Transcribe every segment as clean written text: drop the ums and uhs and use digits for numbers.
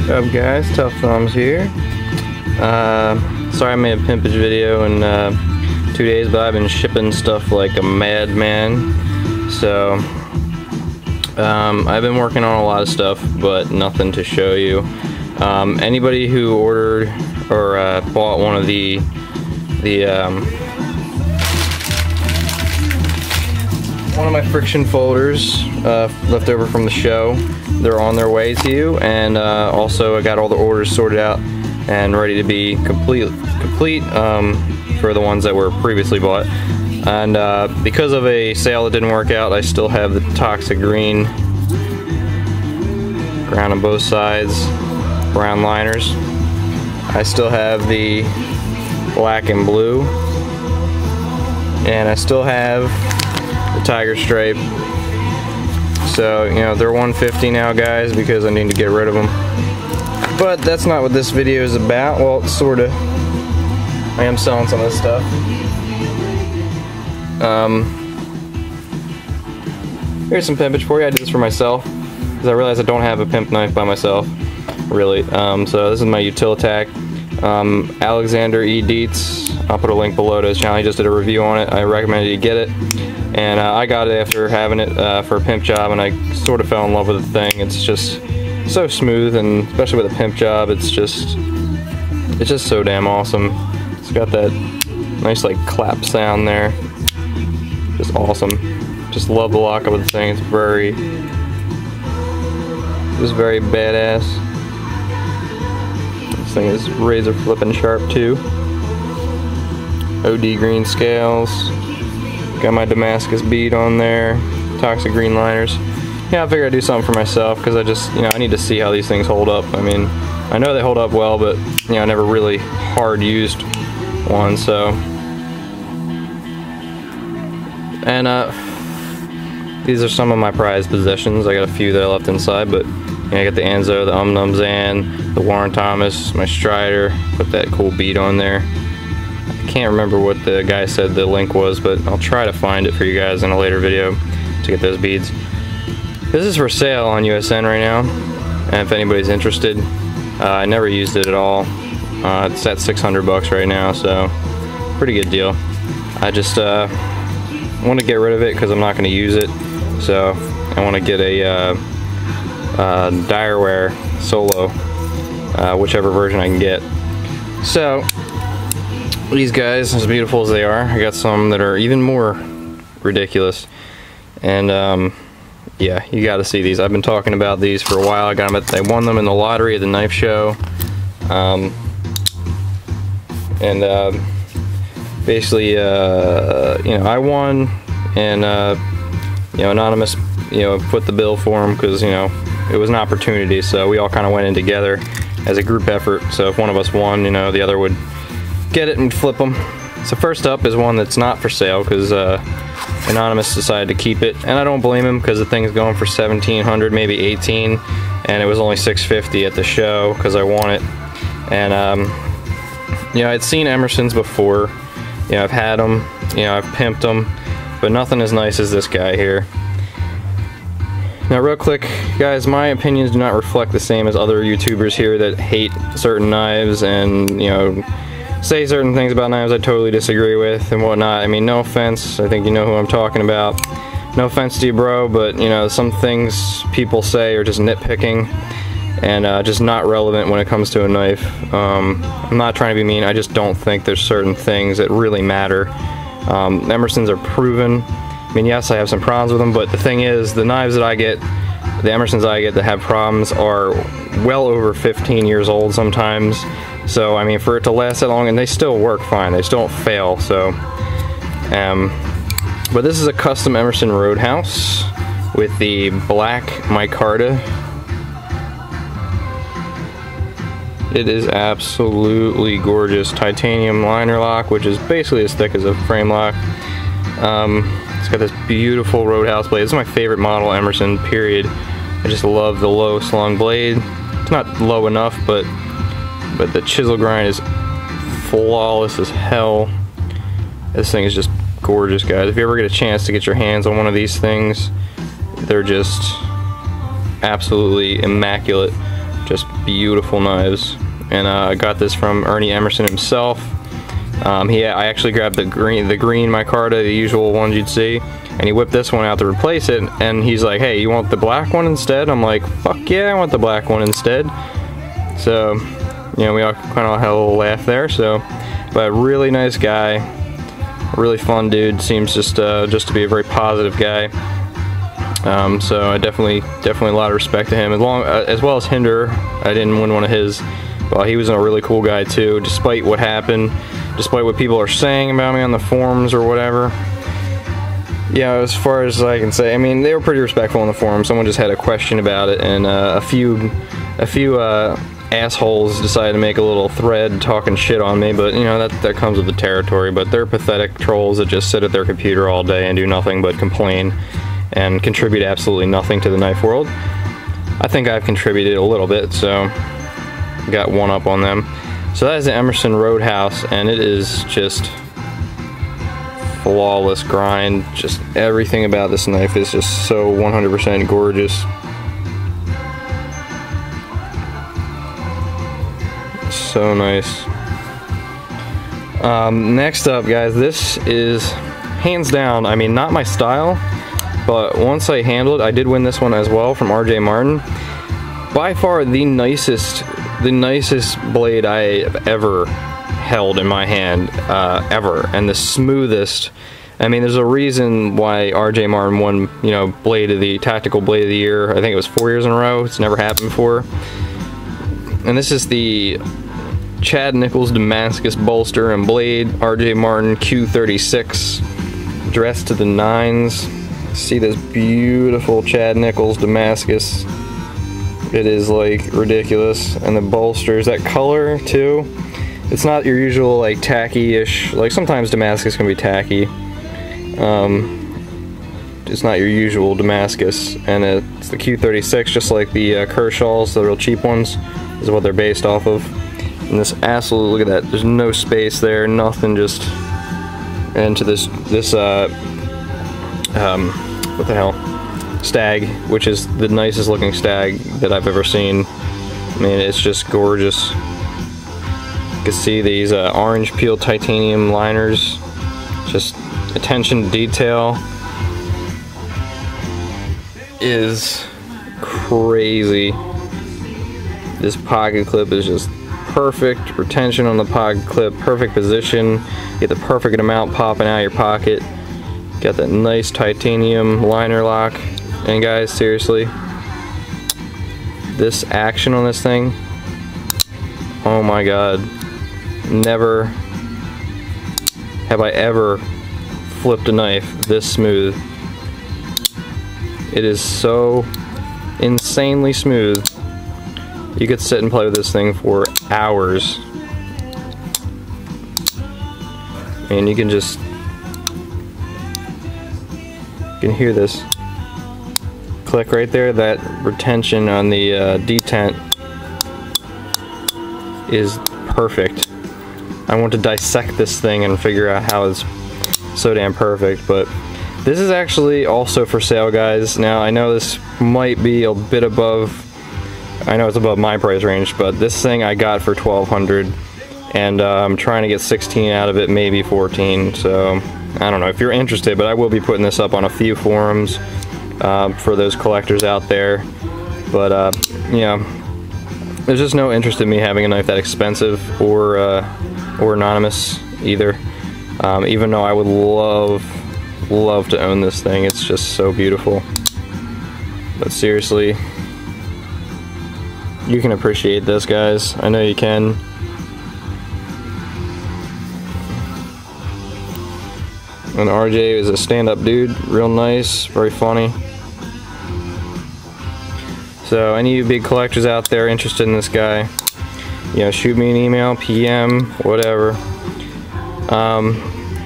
What's up guys, Tough Thumbs here. Sorry I made a pimpage video in 2 days, but I've been shipping stuff like a madman. So I've been working on a lot of stuff, but nothing to show you. Anybody who ordered or bought one of the one of my friction folders left over from the show, they're on their way to you, and also I got all the orders sorted out and ready to be complete for the ones that were previously bought. And because of a sale that didn't work out, I still have the toxic green ground on both sides, brown liners. I still have the black and blue, and I still have the tiger stripe. So, you know, they're $150 now, guys, because I need to get rid of them. But that's not what this video is about. Well, sorta. I am selling some of this stuff. Here's some pimpage for you. I did this for myself because I realized I don't have a pimp knife by myself, really. So this is my Utilitac Alexander E. Dietz. I'll put a link below to his channel. He just did a review on it. I recommended you get it. And I got it after having it for a pimp job, and I sort of fell in love with the thing. It's just so smooth, and especially with a pimp job, it's just so damn awesome. It's got that nice like clap sound there. Just awesome. Just love the lockup of the thing. It's very badass. This thing is razor flipping sharp too. OD green scales. Got my Damascus bead on there, toxic green liners. Yeah, I figured I'd do something for myself because I just, you know, I need to see how these things hold up. I mean, I know they hold up well, but, you know, I never really hard used one, so. And these are some of my prized possessions. I got a few that I left inside, but, you know, I got the Anzo, the Num Zan, the Warren Thomas, my Strider, put that cool bead on there. I can't remember what the guy said the link was, but I'll try to find it for you guys in a later video to get those beads. This is for sale on USN right now, and if anybody's interested, I never used it at all. It's at $600 right now, so pretty good deal. I just want to get rid of it because I'm not going to use it, so I want to get a Direware Solo, whichever version I can get. So these guys, as beautiful as they are, I got some that are even more ridiculous, and yeah, you got to see these. I've been talking about these for a while. I got them I won them in the lottery at the knife show, basically, you know, I won, and you know, Anonymous, you know, put the bill for them because, you know, it was an opportunity. So we all kind of went in together as a group effort. So if one of us won, you know, the other would get it and flip them. So first up is one that's not for sale because Anonymous decided to keep it, and I don't blame him because the thing's going for $1,700, maybe $1,800, and it was only $650 at the show because I won it. And you know, I'd seen Emersons before. You know, I've had them. You know, I've pimped them, but nothing as nice as this guy here. Now, real quick, guys, my opinions do not reflect the same as other YouTubers here that hate certain knives and, you know, say certain things about knives I totally disagree with and whatnot. I mean, no offense, I think you know who I'm talking about. No offense to you, bro, but, you know, some things people say are just nitpicking and just not relevant when it comes to a knife. I'm not trying to be mean, I just don't think there's certain things that really matter. Emersons are proven. I mean, yes, I have some problems with them, but the thing is, the knives that I get, the Emersons I get that have problems are well over 15 years old sometimes. So, I mean, for it to last that long, and they still work fine, they still don't fail, so. But this is a custom Emerson Roadhouse with the black micarta. It is absolutely gorgeous. Titanium liner lock, which is basically as thick as a frame lock. It's got this beautiful Roadhouse blade. This is my favorite model Emerson, period. I just love the low slung blade. It's not low enough, but the chisel grind is flawless as hell. This thing is just gorgeous, guys. If you ever get a chance to get your hands on one of these things, they're just absolutely immaculate. Just beautiful knives. And I got this from Ernie Emerson himself. I actually grabbed the green micarta, the usual ones you'd see, and he whipped this one out to replace it, and he's like, hey, you want the black one instead? I'm like, fuck yeah, I want the black one instead. So, you know, we all kind of had a little laugh there. So, but really nice guy, really fun dude, seems just to be a very positive guy. So I definitely a lot of respect to him, as well as Hinder. I didn't win one of his. Well, he was a really cool guy too, despite what happened, despite what people are saying about me on the forums or whatever. Yeah, as far as I can say, I mean, they were pretty respectful on the forum. Someone just had a question about it, and a few assholes decided to make a little thread talking shit on me, but you know, that comes with the territory. But they're pathetic trolls that just sit at their computer all day and do nothing but complain and contribute absolutely nothing to the knife world. I think I've contributed a little bit, so got one up on them. So that is the Emerson Roadhouse, and it is just flawless grind. Just everything about this knife is just so 100% gorgeous. So nice. Next up, guys, this is hands down, I mean, not my style, but once I handled it, I did win this one as well from RJ Martin. By far the nicest blade I have ever held in my hand, ever, and the smoothest. I mean, there's a reason why RJ Martin won, you know, tactical blade of the year. I think it was 4 years in a row. It's never happened before. And this is the Chad Nichols Damascus bolster and blade, RJ Martin Q36, dressed to the nines. See this beautiful Chad Nichols Damascus. It is like ridiculous. And the bolsters, that color too, it's not your usual like tacky-ish, like sometimes Damascus can be tacky. It's not your usual Damascus, and it's the Q36, just like the Kershaws, the real cheap ones, is what they're based off of. And this absolute, look at that, there's no space there, nothing, just into this what the hell, stag, which is the nicest looking stag that I've ever seen. I mean, it's just gorgeous. You can see these orange peel titanium liners, just attention to detail is crazy. This pocket clip is just perfect, retention on the pocket clip, perfect position, get the perfect amount popping out of your pocket. Got that nice titanium liner lock, and guys, seriously, this action on this thing, oh my god, never have I ever flipped a knife this smooth. It is so insanely smooth. You could sit and play with this thing for hours. And you can just, you can hear this click right there. That retention on the detent is perfect. I want to dissect this thing and figure out how it's so damn perfect, but this is actually also for sale, guys. Now I know this might be a bit above, I know it's above my price range, but this thing I got for $1,200, and I'm trying to get 16 out of it, maybe 14, so I don't know if you're interested, but I will be putting this up on a few forums for those collectors out there. But you know, there's just no interest in me having a knife that expensive or anonymous either. Even though I would love to own this thing, it's just so beautiful. But seriously, you can appreciate this, guys. I know you can. And RJ is a stand-up dude, real nice, very funny. So any of you big collectors out there interested in this guy, you know, shoot me an email, PM, whatever.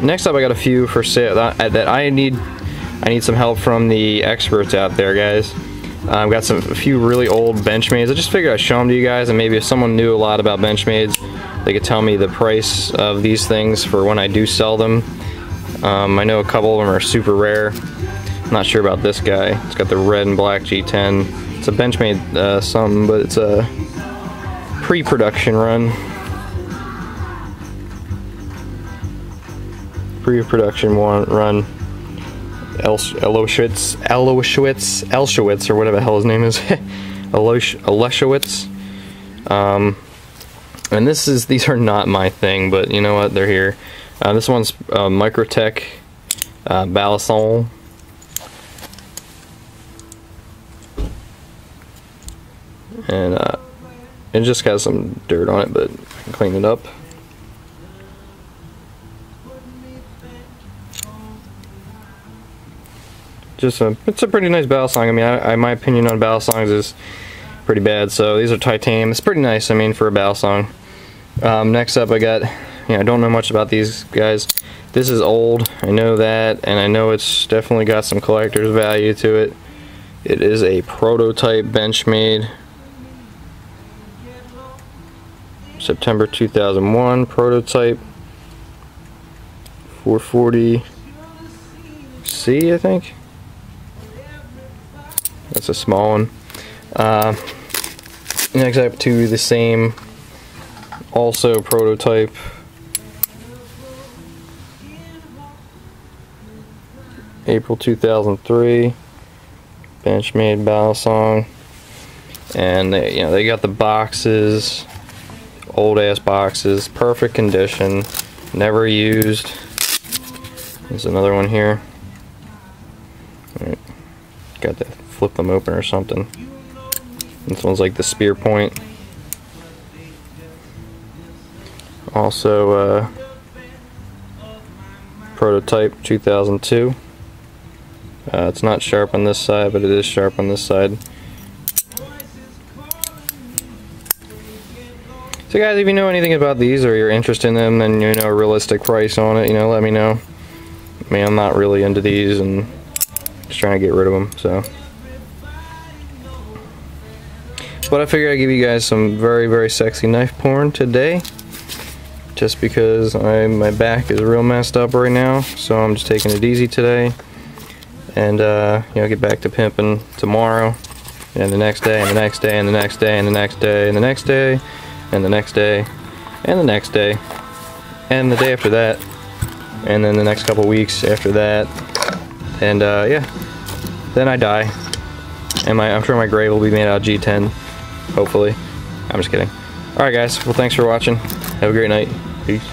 Next up, I got a few for sale that I need some help from the experts out there, guys. I've got a few really old Benchmades. I just figured I'd show them to you guys, and maybe if someone knew a lot about Benchmades, they could tell me the price of these things for when I do sell them. I know a couple of them are super rare. I'm not sure about this guy. It's got the red and black G10. It's a Benchmade something, but it's a pre-production run. Run. Elshowitz, or whatever the hell his name is. Elshowitz. And these are not my thing, but you know what? They're here. This one's Microtech Balisol. And it just got some dirt on it, but I can clean it up. It's a pretty nice balisong. I mean, my opinion on balisongs is pretty bad, so these are titanium. It's pretty nice, I mean, for a balisong. Next up, I got, I don't know much about these guys. This is old, I know that, and I know it's definitely got some collector's value to it. It is a prototype Benchmade, September 2001 prototype, 440C, I think. That's a small one. Next up to the same, also prototype, April 2003, Benchmade balisong, and they got the boxes, old ass boxes, perfect condition, never used. There's another one here. All right. Got to flip them open or something. This one's like the spear point. Also prototype 2002. It's not sharp on this side, but it is sharp on this side. So guys, if you know anything about these or you're interested in them, and you know a realistic price on it, let me know. I mean, I'm not really into these and just trying to get rid of them, so. But I figured I'd give you guys some very, very sexy knife porn today, just because my back is real messed up right now, so I'm just taking it easy today, and get back to pimping tomorrow, and the next day, and the next day, and the next day, and the next day, and the next day, and the next day, and the next day, and the day after that, and then the next couple weeks after that, and yeah, then I die, and I'm sure my grave will be made out of G10, hopefully. I'm just kidding. Alright guys, well thanks for watching, have a great night, peace.